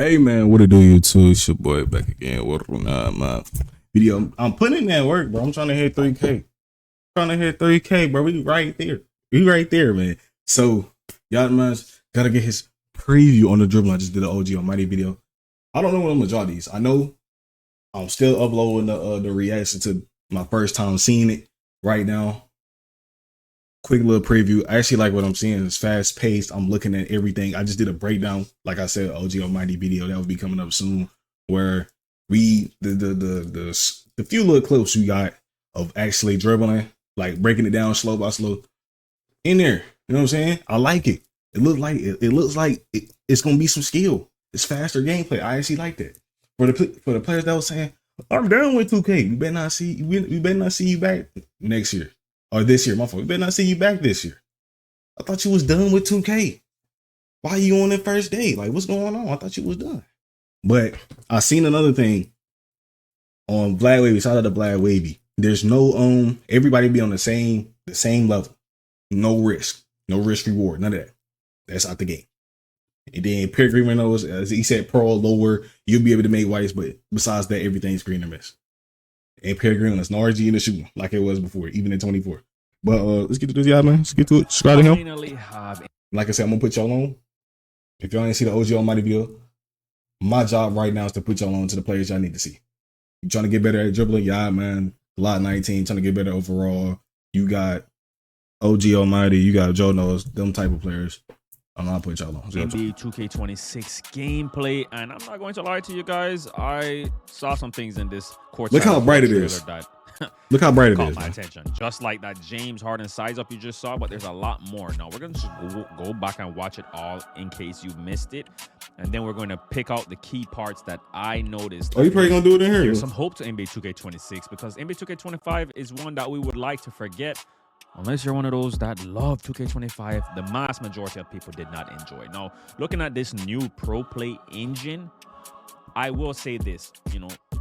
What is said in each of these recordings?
Hey man, what it do, YouTube? It's your boy back again. What my video? I'm putting in that work, bro. I'm trying to hit 3K. Trying to hit 3K, bro. We right there. We right there, man. So y'all man gotta get his preview on the dribble. I just did an OG Almighty video. I don't know when I'm gonna draw these. I know I'm still uploading the reaction to my first time seeing it right now. Quick little preview. I actually like what I'm seeing. It's fast paced. I'm looking at everything. I just did a breakdown, like I said, OG Almighty video that will be coming up soon, where we the few little clips we got of actually dribbling, like breaking it down slow by slow in there. You know what I'm saying? I like it. It looks like it's gonna be some skill. It's faster gameplay. I actually like that. For the players that was saying, I'm done with 2K. We better not see you back next year. Or this year, my fault. We better not see you back this year. I thought you was done with 2K. Why are you on the first day? Like, what's going on? I thought you was done. But I seen another thing on Vlad Wavy. Shout out to Vlad Wavy. There's no everybody be on the same level. No risk reward. None of that. That's out the game. And then Pierre Green knows, as he said, pro lower, you'll be able to make whites, but besides that, everything's green or miss. And Pierre Green, there's no RG in the shooting like it was before, even in 24. But let's get to this, y'all, man. Let's get to it. Subscribe to him. Like I said, I'm gonna put y'all on. If y'all ain't see the OG Almighty video, my job right now is to put y'all on to the players y'all need to see. You trying to get better at dribbling? Yeah, man. Lot 19, trying to get better overall. You got OG Almighty, you got Joe Knows, them type of players. I'm not putting y'all on. NBA 2K26 gameplay, and I'm not going to lie to you guys. I saw some things in this court. Look how bright it is. Look how bright it is. Caught my attention. Just like that James Harden size up you just saw, but there's a lot more. Now we're going to just go back and watch it all in case you missed it, and then we're going to pick out the key parts that I noticed. Oh, you probably gonna do it in here. There's some hope to NBA 2K26 because NBA 2K25 is one that we would like to forget. Unless you're one of those that love 2K25, the mass majority of people did not enjoy. Now, looking at this new Pro Play engine, I will say this,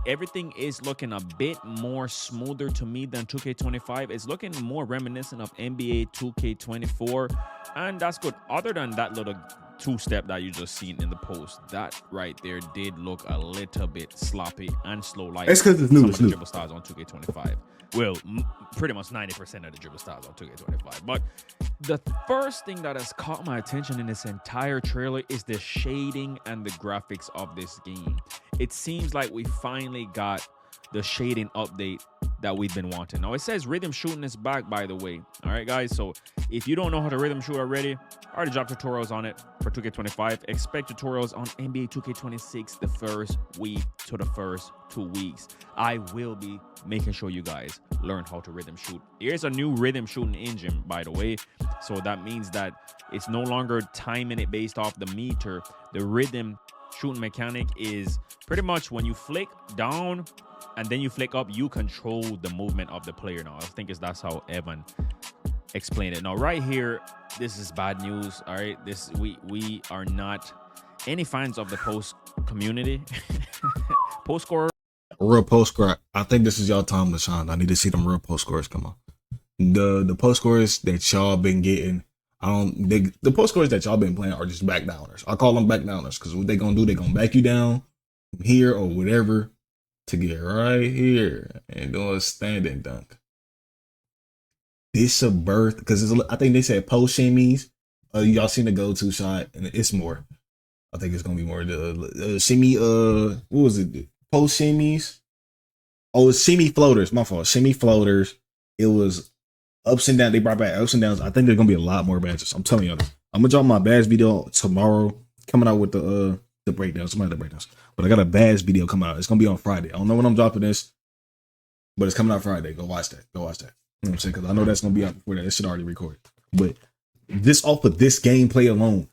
everything is looking a bit more smoother to me than 2K25. It's looking more reminiscent of NBA 2K24, and that's good. Other than that little two-step that you just seen in the post, that right there did look a little bit sloppy and slow, like that's because it's new. Some of the dribble styles on 2K25. Well, pretty much 90% of the dribble styles on 2K25. But the first thing that has caught my attention in this entire trailer is the shading and the graphics of this game. It seems like we finally got the shading update that we've been wanting. Now, it says rhythm shooting is back, by the way. All right, guys. So if you don't know how to rhythm shoot already, I already dropped tutorials on it for 2K25. Expect tutorials on NBA 2K26 the first week to the first 2 weeks. I will be making sure you guys learn how to rhythm shoot. Here's a new rhythm shooting engine, by the way. So that means that it's no longer timing it based off the meter. The rhythm shooting mechanic is pretty much when you flick down and then you flick up, you control the movement of the player. Now, I think that's how Evan explained it. Now, right here, this is bad news. All right, we are not any fans of the post community. Post scorer. Real post score. I think this is y'all time to shine. I need to see them real post scores come on. The post scores that y'all been getting, the post scores that y'all been playing are just back downers. I call them back downers because what they gonna do, they gonna back you down from here or whatever to get right here and do a standing dunk. This a birth because I think they said post shimmies. Y'all seen the go-to shot, and it's more. I think it's gonna be more the shimmy. What was it? Post shimmies. Oh, it's shimmy floaters. My fault. Shimmy floaters. It was ups and downs. They brought back ups and downs. I think there's gonna be a lot more badges. I'm telling y'all this. I'm gonna drop my badge video tomorrow, coming out with the breakdowns. Some of the breakdowns. But I got a badge video coming out. It's gonna be on Friday. I don't know when I'm dropping this, but it's coming out Friday. Go watch that. Go watch that. You know what I'm saying? Because I know that's gonna be out before that. It should already record. But this off of this gameplay alone,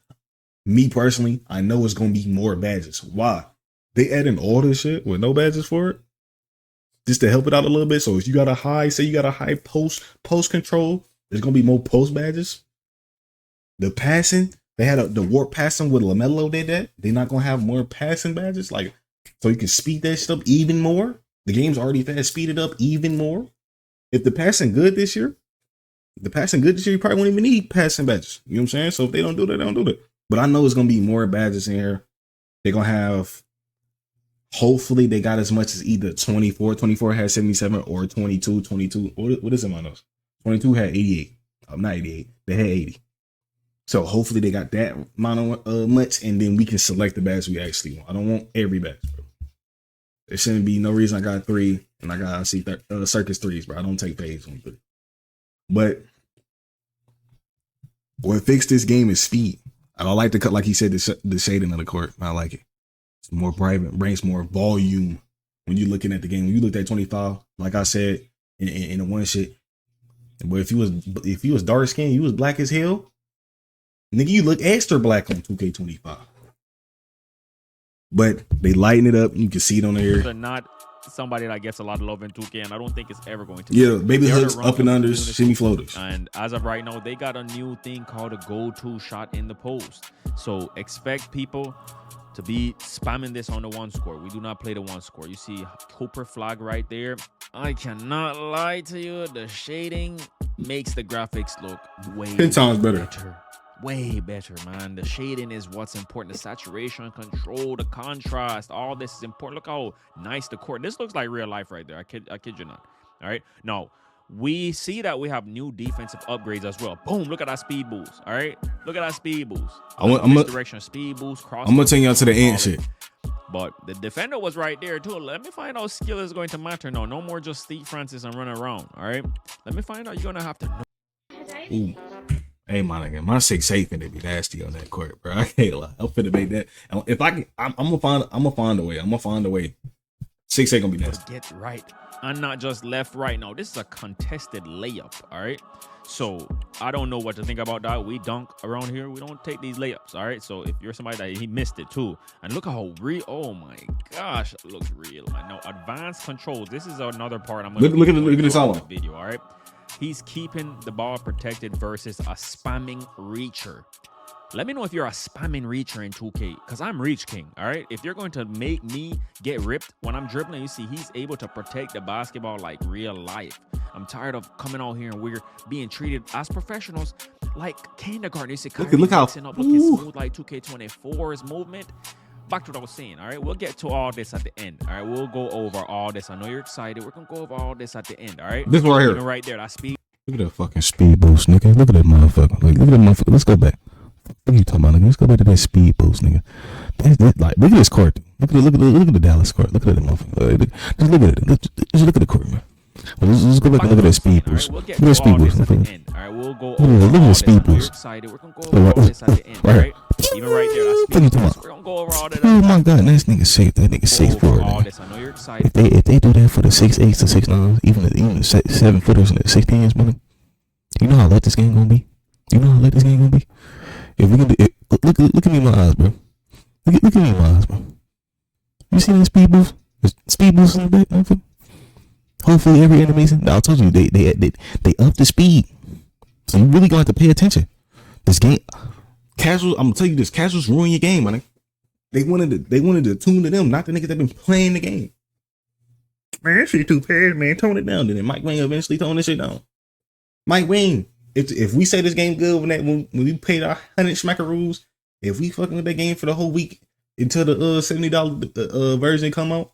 me personally, I know it's gonna be more badges. Why? They adding all this shit with no badges for it, just to help it out a little bit. So if you got a high, say you got a high post control, there's gonna be more post badges. The passing, they had the warp passing with LaMelo did that. They're not gonna have more passing badges, like so you can speed that shit up even more. The game's already fast, speed it up even more. If the passing good this year, you probably won't even need passing badges. You know what I'm saying? So if they don't do that, they don't do that. But I know it's gonna be more badges in here. They're gonna have. Hopefully, they got as much as either 24. 24 had 77 or 22. 22. What is it on those? 22 had 88. Not 88. They had 80. So hopefully they got that amount of much, and then we can select the badge we actually want. I don't want every badge, bro. There shouldn't be no reason I got 3 and I got circus 3s, bro. I don't take pays on 3. But what fixed this game is speed. I don't like the cut, like he said, the shading of the court. I like it. It's more private, brings more volume when you're looking at the game. When you looked at 25, like I said in the one shit. But if you was dark skinned, you was black as hell. Nigga, you look extra black on 2K25. But they lighten it up. You can see it on there. They're not somebody that gets a lot of love in 2K, and I don't think it's ever going to. Yeah, baby hooks, up and unders, shimmy floaters. And as of right now, they got a new thing called a go-to shot in the post. So expect people to be spamming this on the one score. We do not play the one score. You see Cooper flag right there. I cannot lie to you. The shading makes the graphics look way 10 times better. Way better, man. The shading is what's important. The saturation control, the contrast, all this is important. Look how nice the court. This looks like real life right there. I kid you not. All right. Now, we see that we have new defensive upgrades as well. Boom, look at that speed boost. All right. Look at that speed boost. I'm direction speed boost, cross. I'm gonna take y'all to the end shit. But the defender was right there too. Let me find out skill is going to matter. No more just Steve Francis and run around. All right. Let me find out. You're gonna have to know. Ooh. Hey, my nigga, my 6'8" finna be nasty on that court, bro. I can't lie. I'm finna make that. If I can, I'm gonna find a way. I'm gonna find a way. 6'8" gonna be nasty. Get right, and not just left, right. No, this is a contested layup. All right. So I don't know what to think about that. We dunk around here. We don't take these layups. All right. So if you're somebody that he missed it too, and look how real. Oh my gosh, it looks real, man. No advanced controls. This is another part. I'm gonna look at this all video. All right. He's keeping the ball protected versus a spamming reacher. Let me know if you're a spamming reacher in 2K, because I'm reach king, all right? If you're going to make me get ripped when I'm dribbling, you see he's able to protect the basketball like real life. I'm tired of coming out here and we're being treated as professionals like kindergarten. You see, look how looking smooth like 2K24's movement. Back to what I was saying, all right? We'll get to all this at the end, all right? We'll go over all this. I know you're excited. We're going to go over all this at the end, all right? This one right here. Right there, that speed. Look at that fucking speed boost, nigga. Look at that motherfucker. Like, look at that motherfucker. Let's go back. What are you talking about, nigga? Let's go back to that speed boost, nigga. Like, look at this court. Look at the Dallas court. Look at that motherfucker. Just look at it. Just look at the court, man. Let's go back and look at that speed boost. Look at that speed boost. All right, we'll go over look at the speed boost. Excited. We're gonna go over all this at the end, all right? Even right there, that's speed boost. We're gonna go over all that. Oh my god, this nigga safe. That nigga safe for it. All this. I know you're excited. If they do that for the 6'8" to 6'9", even the 7 footers and the 16s, man, you know how late this game gonna be. If we can do it, look at me in my eyes, bro. Look at me in my eyes, bro. You see that speed boost? Speed boost in the back, motherfucker. Hopefully every animation. I told you they up the speed, so you really gonna have to pay attention. This game, casual. I'm gonna tell you this: casuals ruin your game, man. They wanted to tune to them, not the niggas that been playing the game. Man, that shit too fast, man. Tone it down. Then Mike Wayne eventually tone this shit down. Mike Wayne, if we say this game good when we paid our 100 smackaroos, if we fucking with that game for the whole week until the $70 version come out.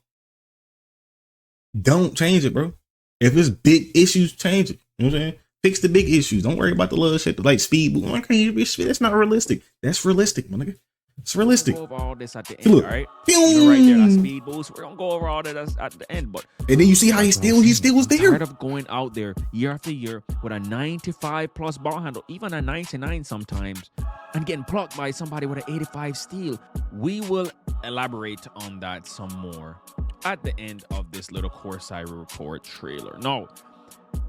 Don't change it, bro. If it's big issues, change it. You know what I'm saying? Fix the big issues. Don't worry about the little shit like speed. That's not realistic. That's realistic, my nigga. It's realistic. We'll go over all this at the end, all right? Even right there, that speed boost. We're gonna go over all that at the end, but and then you see how he still was there. Tired of going out there year after year with a 95 plus ball handle, even a 99 sometimes, and getting plucked by somebody with an 85 steal. We will elaborate on that some more at the end of this little Courtside Report trailer. No,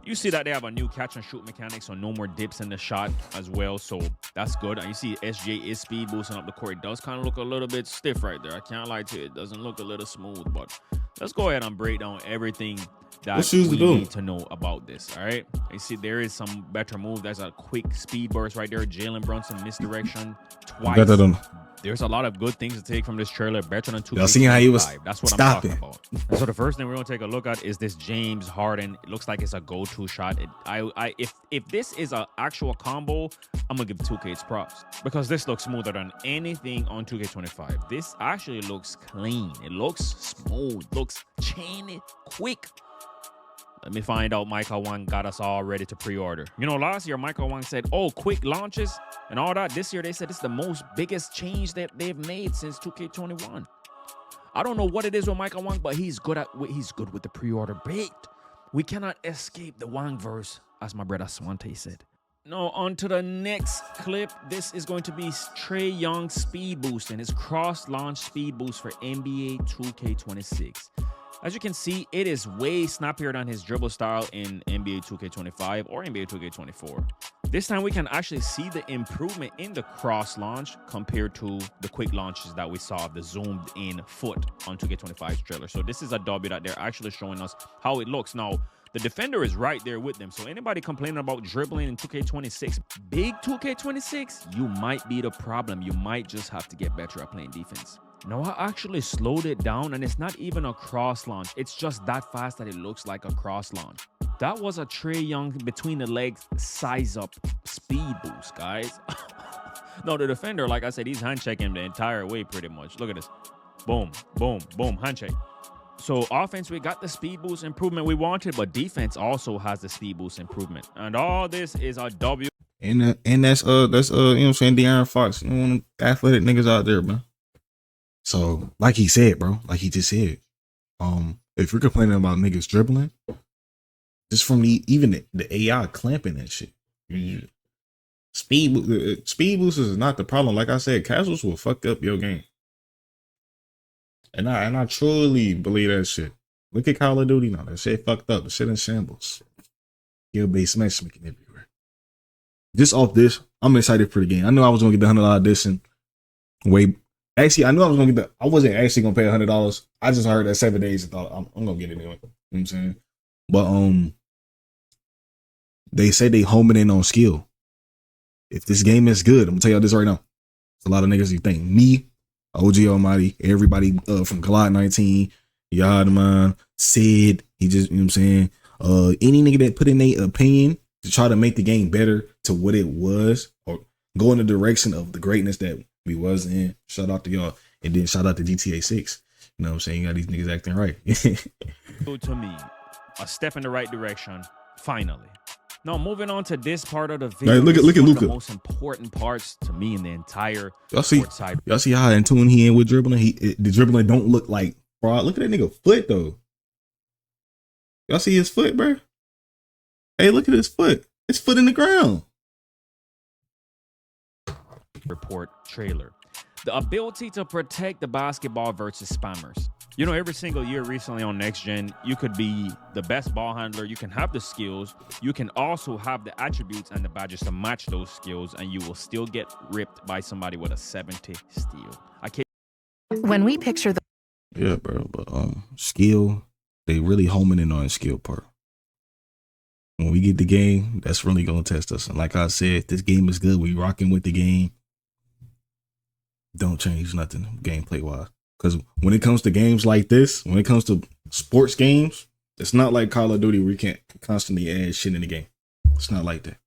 you see that they have a new catch and shoot mechanic, so no more dips in the shot as well, so that's good. And you see SJ is speed boosting up the court. It does kind of look a little bit stiff right there. I can't lie to you. It doesn't look a little smooth, but let's go ahead and break down everything that What shoes we to do? need to know about this. All right, you see there is some better move. There's a quick speed burst right there. Jalen Brunson misdirection twice. Got that on. There's a lot of good things to take from this trailer. Better than 2K25. Y'all seen how he was That's what stopping. I'm talking about. And so the first thing we're gonna take a look at is this James Harden. It looks like it's a go-to shot. If this is an actual combo, I'm gonna give 2K its props because this looks smoother than anything on 2K25. This actually looks clean. It looks smooth. Looks chainy, quick. Let me find out. Michael Wang got us all ready to pre-order. You know, last year Michael Wang said, "Oh, quick launches and all that." This year they said it's the most biggest change that they've made since 2K21. I don't know what it is with Michael Wang, but he's good with the pre-order bait. We cannot escape the Wang verse, as my brother Swante said. Now, on to the next clip. This is going to be Trae Young speed boost and his cross-launch speed boost for NBA 2K26. As you can see, it is way snappier than his dribble style in NBA 2K25 or NBA 2K24. This time we can actually see the improvement in the cross launch compared to the quick launches that we saw of the zoomed in foot on 2K25's trailer. So this is a W that they're actually showing us how it looks. Now, the defender is right there with them. So anybody complaining about dribbling in 2K26, big 2K26, you might be the problem. You might just have to get better at playing defense. No, I actually slowed it down, and it's not even a cross launch. It's just that fast that it looks like a cross launch. That was a Trae Young between the legs size up speed boost, guys. No, the defender, like I said, he's hand checking the entire way pretty much. Look at this. Boom, boom, boom, hand check. So offense, we got the speed boost improvement we wanted, but defense also has the speed boost improvement. And all this is a W. And that's you know what I'm saying, De'Aaron Fox, you know, one of the athletic niggas out there, man. So, like he said, bro, like he just said, if you're complaining about niggas dribbling, just from the AI clamping that shit, speed boost is not the problem. Like I said, casuals will fuck up your game, and I truly believe that shit. Look at Call of Duty now, that shit fucked up. The shit in shambles. Skill-based matchmaking everywhere. Just off this, I'm excited for the game. I knew I was gonna get the $100 edition. Actually, I knew I was gonna get I wasn't actually gonna pay $100. I just heard that 7 days and thought I'm gonna get it anyway. You know what I'm saying? But they say they homing in on skill. If this game is good, I'm gonna tell y'all this right now. It's a lot of niggas you think. Me, OG Almighty, everybody from Collide 19, Yadman, Sid, he just, you know what I'm saying? Any nigga that put in their opinion to try to make the game better to what it was or go in the direction of the greatness that we was in. Shout out to y'all. And then shout out to GTA 6. You know what I'm saying? You got these niggas acting right. To me, a step in the right direction, finally. Now, moving on to this part of the video. Like, look at Luka. The most important parts to me in the entire Y'all see side. Y'all see how in tune he in with dribbling? The dribbling don't look like fraud. Look at that nigga foot though. Y'all see his foot, bro? Hey, look at his foot. His foot in the ground. Report trailer. The ability to protect the basketball versus spammers. You know, every single year recently on Next Gen, you could be the best ball handler. You can have the skills. You can also have the attributes and the badges to match those skills, and you will still get ripped by somebody with a 70 steal. When we picture the Yeah, bro. But skill, they really homing in on the skill part. When we get the game, that's really gonna test us. And like I said, this game is good. We rocking with the game. Don't change nothing gameplay wise. Because when it comes to games like this, when it comes to sports games, it's not like Call of Duty where you can't constantly add shit in the game. It's not like that.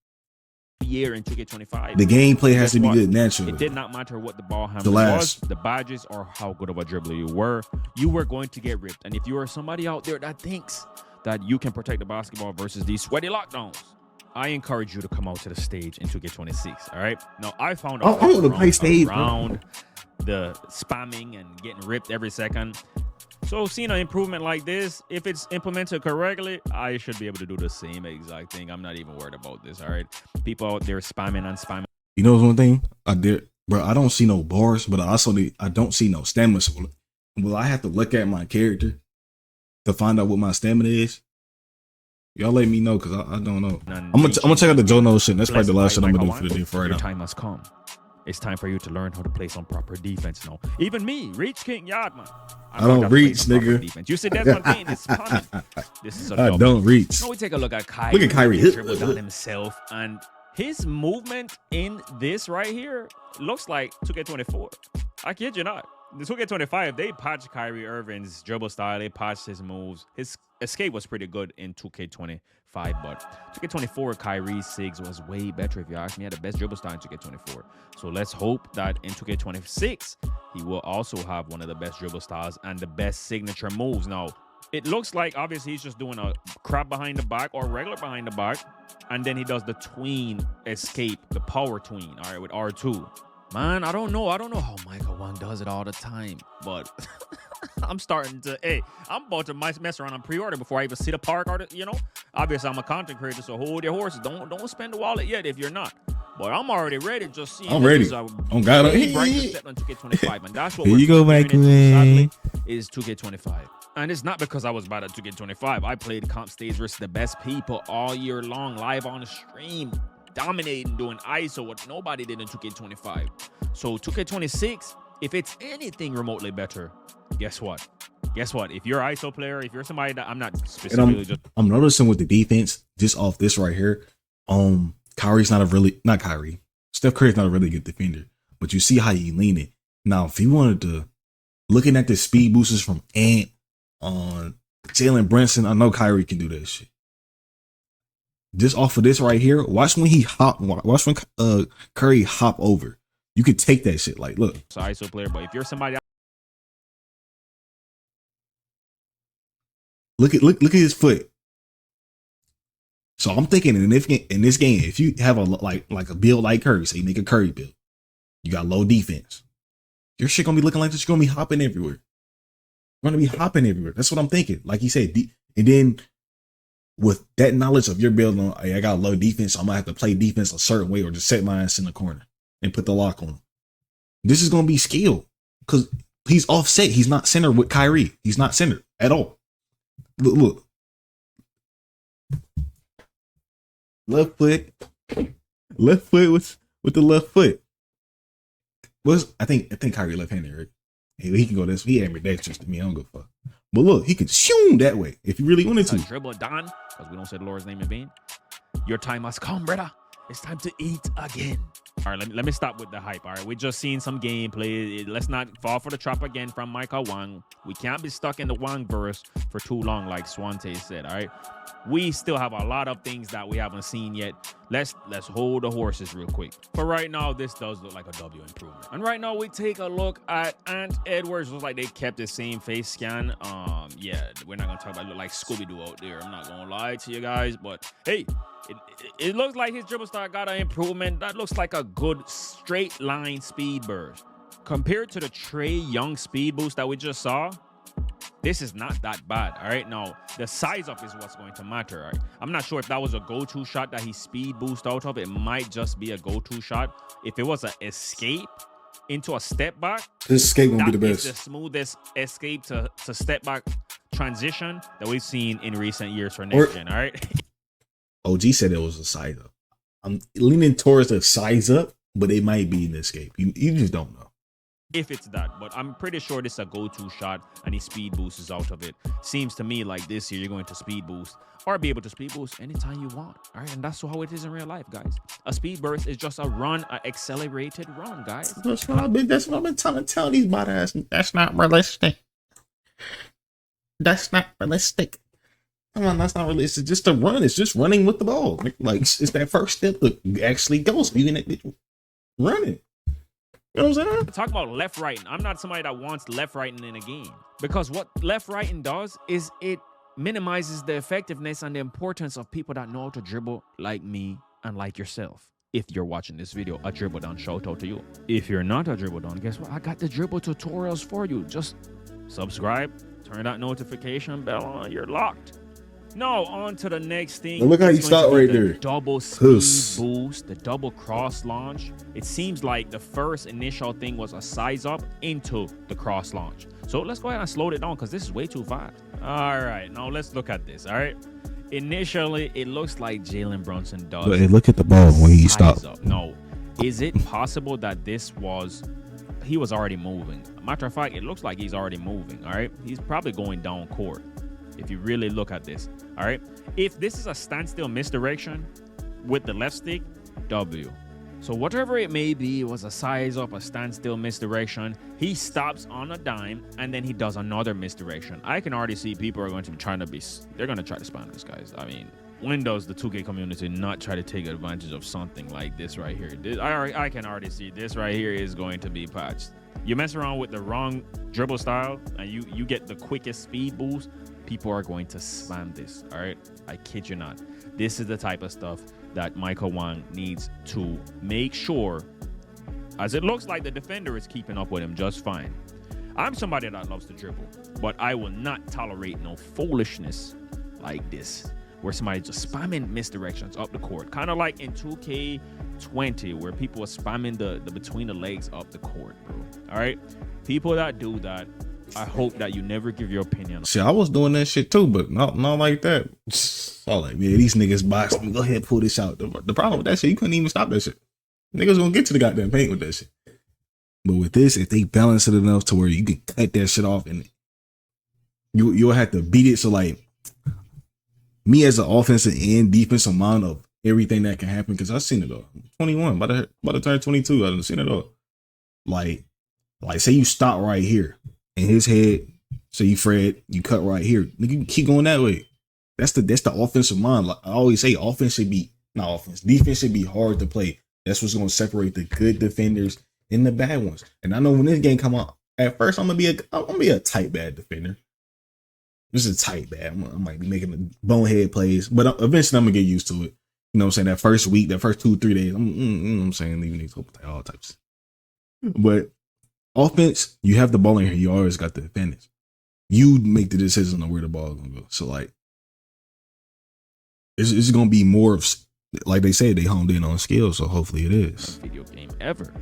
Year in 2K25. The gameplay has to be good naturally. It did not matter what the ball handling was, the badges, or how good of a dribbler you were going to get ripped. And if you are somebody out there that thinks that you can protect the basketball versus these sweaty lockdowns, I encourage you to come out to the stage in 2K26. All right. Now I found out around the spamming and getting ripped every second. So seeing an improvement like this, if it's implemented correctly, I should be able to do the same exact thing. I'm not even worried about this. All right. People out there spamming and spamming. You know one thing? I don't see no bars, but I don't see no stamina. So will I have to look at my character to find out what my stamina is? Y'all let me know because I don't know. I'm gonna check out the Joe No shit. That's probably the last shit I'm gonna do for the day for right now. Your time must come. It's time for you to learn how to play some proper defense now. Even me, Reach King Yard, man. I don't reach, nigga. Defense. You see Desmond Bain is coming. This is a I don't reach. Now we take a look at Kyrie. Look at Kyrie. He dribbled down himself, and his movement in this right here looks like 2K24. I kid you not. The 2K25, they patched Kyrie Irving's dribble style. They patched his moves. His escape was pretty good in 2K25, but 2K24, Kyrie's SIGs was way better. If you ask me, he had the best dribble style in 2K24. So let's hope that in 2K26, he will also have one of the best dribble styles and the best signature moves. Now, it looks like obviously he's just doing a crab behind the back or regular behind the back, and then he does the tween escape, the power tween, all right, with R2. Man, I don't know how Michael Wang does it all the time, but I'm starting to, I'm about to mess around and pre-order before I even see the park art, you know? Obviously, I'm a content creator, so hold your horses. Don't spend the wallet yet if you're not. But I'm already ready. Just see. I'm ready. I'm got it. On 2K25, and that's what here you go, Michael. Sadly, is 2K25. And it's not because I was bad at 2K25. I played comp stage versus the best people all year long, live on the stream, dominating, doing ISO, what nobody did in 2K25. So 2K26, if it's anything remotely better, guess what? If you're an ISO player, if you're somebody that I'm not specifically I'm noticing with the defense, just off this right here, Kyrie's not Kyrie. Steph Curry's not a really good defender, but you see how he lean it. Now, if you wanted to, looking at the speed boosters from Ant on Jalen Brunson, I know Kyrie can do that shit. Just off of this right here, watch when Curry hop over. You could take that shit. Like, look. It's an ISO player, but if you're somebody, look at his foot. So I'm thinking in this game, if you have a build like Curry, say you make a Curry build, you got low defense, your shit gonna be looking like this. You're gonna be hopping everywhere. You're gonna be hopping everywhere. That's what I'm thinking. Like he said, and then with that knowledge of your build on, hey, I got low defense, so I'm gonna have to play defense a certain way or just set my ass in the corner and put the lock on him. This is gonna be skill because he's offset. He's not centered with Kyrie. He's not centered at all. Look. Left foot with the left foot. I think Kyrie left-handed, right? He can go this. He ambidextrous to me. I don't go fuck. But look, he could shoot that way if he really wanted to. Dribble Don, because we don't say the Lord's name in vain. Your time has come, brother. It's time to eat again. All right, let me stop with the hype. All right, we just seen some gameplay. Let's not fall for the trap again from Michael Wang. We can't be stuck in the Wang verse for too long, like Swante said. All right, we still have a lot of things that we haven't seen yet. Let's hold the horses real quick. For right now, this does look like a W improvement. And right now, we take a look at Ant Edwards. Looks like they kept the same face scan. Yeah, we're not gonna talk about it. Look like Scooby-Doo out there. I'm not gonna lie to you guys, but hey. It looks like his dribble style got an improvement. That looks like a good straight line speed burst. Compared to the Trae Young speed boost that we just saw, this is not that bad, all right? Now, the size up is what's going to matter, all right? I'm not sure if that was a go-to shot that he speed boost out of. It might just be a go-to shot. If it was an escape into a step back, this escape won't be the best. The smoothest escape to step back transition that we've seen in recent years for next gen, all right? OG said it was a size up. I'm leaning towards the size up, but it might be an escape. You just don't know. If it's that, but I'm pretty sure this is a go-to shot and he speed boosts out of it. Seems to me like this year you're going to speed boost or be able to speed boost anytime you want. All right, and that's how it is in real life, guys. A speed burst is just a run, an accelerated run, guys. That's what I've been trying to tell these body ass. That's not realistic. That's not realistic. Come on, that's not really. It's just a run. It's just running with the ball. Like it's that first step that actually goes. You can running. You know what I'm saying? Talk about left righting. I'm not somebody that wants left righting in a game because what left righting does is it minimizes the effectiveness and the importance of people that know how to dribble like me and like yourself. If you're watching this video, a dribble down, shout out to you. If you're not a dribble down, guess what? I got the dribble tutorials for you. Just subscribe, turn that notification bell on. You're locked. Now, on to the next thing. Well, look how you start right there. Double speed boost, the double cross launch. It seems like the first initial thing was a size up into the cross launch. So let's go ahead and slow it down because this is way too fast. All right, now let's look at this. All right. Initially, it looks like Jalen Brunson does. But look at the ball when he stops. No, Is it possible that he was already moving? Matter of fact, it looks like he's already moving. All right, he's probably going down court. If you really look at this, all right. If this is a standstill misdirection with the left stick, W. So whatever it may be, it was a size up, a standstill misdirection. He stops on a dime, and then he does another misdirection. I can already see people are going to be they're going to try to spam this, guys. I mean, when does the 2K community not try to take advantage of something like this right here? I can already see this right here is going to be patched. You mess around with the wrong dribble style, and you get the quickest speed boost, people are going to spam this, all right? I kid you not. This is the type of stuff that Michael Wang needs to make sure, as it looks like the defender is keeping up with him just fine. I'm somebody that loves to dribble, but I will not tolerate no foolishness like this, where somebody just spamming misdirections up the court. Kind of like in 2K20, where people are spamming the between the legs up the court, bro. All right? People that do that, I hope that you never give your opinion. See, I was doing that shit too, but not like that. I was like, man, these niggas box me. Go ahead and pull this out. The problem with that shit, you couldn't even stop that shit. Niggas gonna get to the goddamn paint with that shit. But with this, if they balance it enough to where you can cut that shit off and you'll have to beat it. So like me as an offensive and defensive mind of everything that can happen, because I've seen it all. I'm 21, about to turn 22. I've seen it all. Like say you stop right here in his head. So you Fred, you cut right here. Nigga, you keep going that way. That's the offensive mind. Like I always say, defense should be hard to play. That's what's gonna separate the good defenders and the bad ones. And I know when this game come out, at first I'm gonna be a tight bad defender. This is a tight bad. I might be making the bonehead plays, but eventually I'm gonna get used to it. You know what I'm saying? That first week, that first 2-3 days, you know what I'm saying, leaving these all types. But offense, you have the ball in here. You always got the advantage. You make the decision on where the ball is gonna go. So like, it's gonna be more of, like they say, they honed in on skill. So hopefully it is. Video game ever.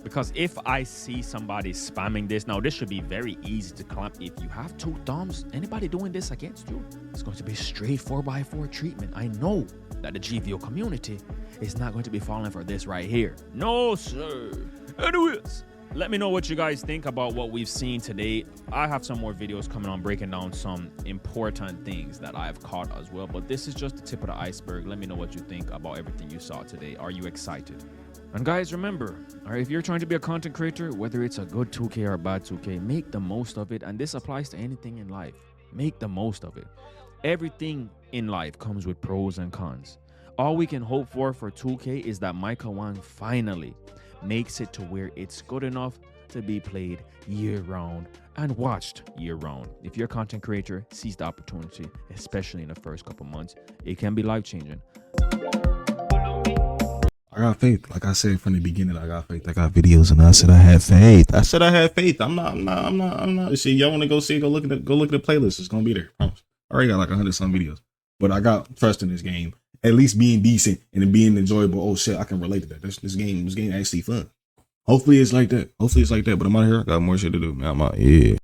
Because if I see somebody spamming this, now this should be very easy to clamp. If you have 2 thumbs, anybody doing this against you, it's going to be straight 4x4 treatment. I know that the GVO community is not going to be falling for this right here. No, sir. Anyways, let me know what you guys think about what we've seen today. I have some more videos coming on breaking down some important things that I have caught as well. But this is just the tip of the iceberg. Let me know what you think about everything you saw today. Are you excited? And guys, remember, all right, if you're trying to be a content creator, whether it's a good 2K or a bad 2K, make the most of it. And this applies to anything in life. Make the most of it. Everything in life comes with pros and cons. All we can hope for 2K is that Michael Wang finally makes it to where it's good enough to be played year-round and watched year-round. If you're a content creator, seize the opportunity, especially in the first couple months. It can be life-changing. I got faith. Like I said from the beginning, I got faith. I got videos, and I said I had faith. I'm not. See, y'all want to go see it? Go look at the playlist. It's gonna be there. I promise. I already got like 100 some videos, but I got trust in this game. At least being decent and being enjoyable. Oh shit, I can relate to that. This game actually fun. Hopefully it's like that. But I'm out here. I got more shit to do. Man, I'm out. Yeah.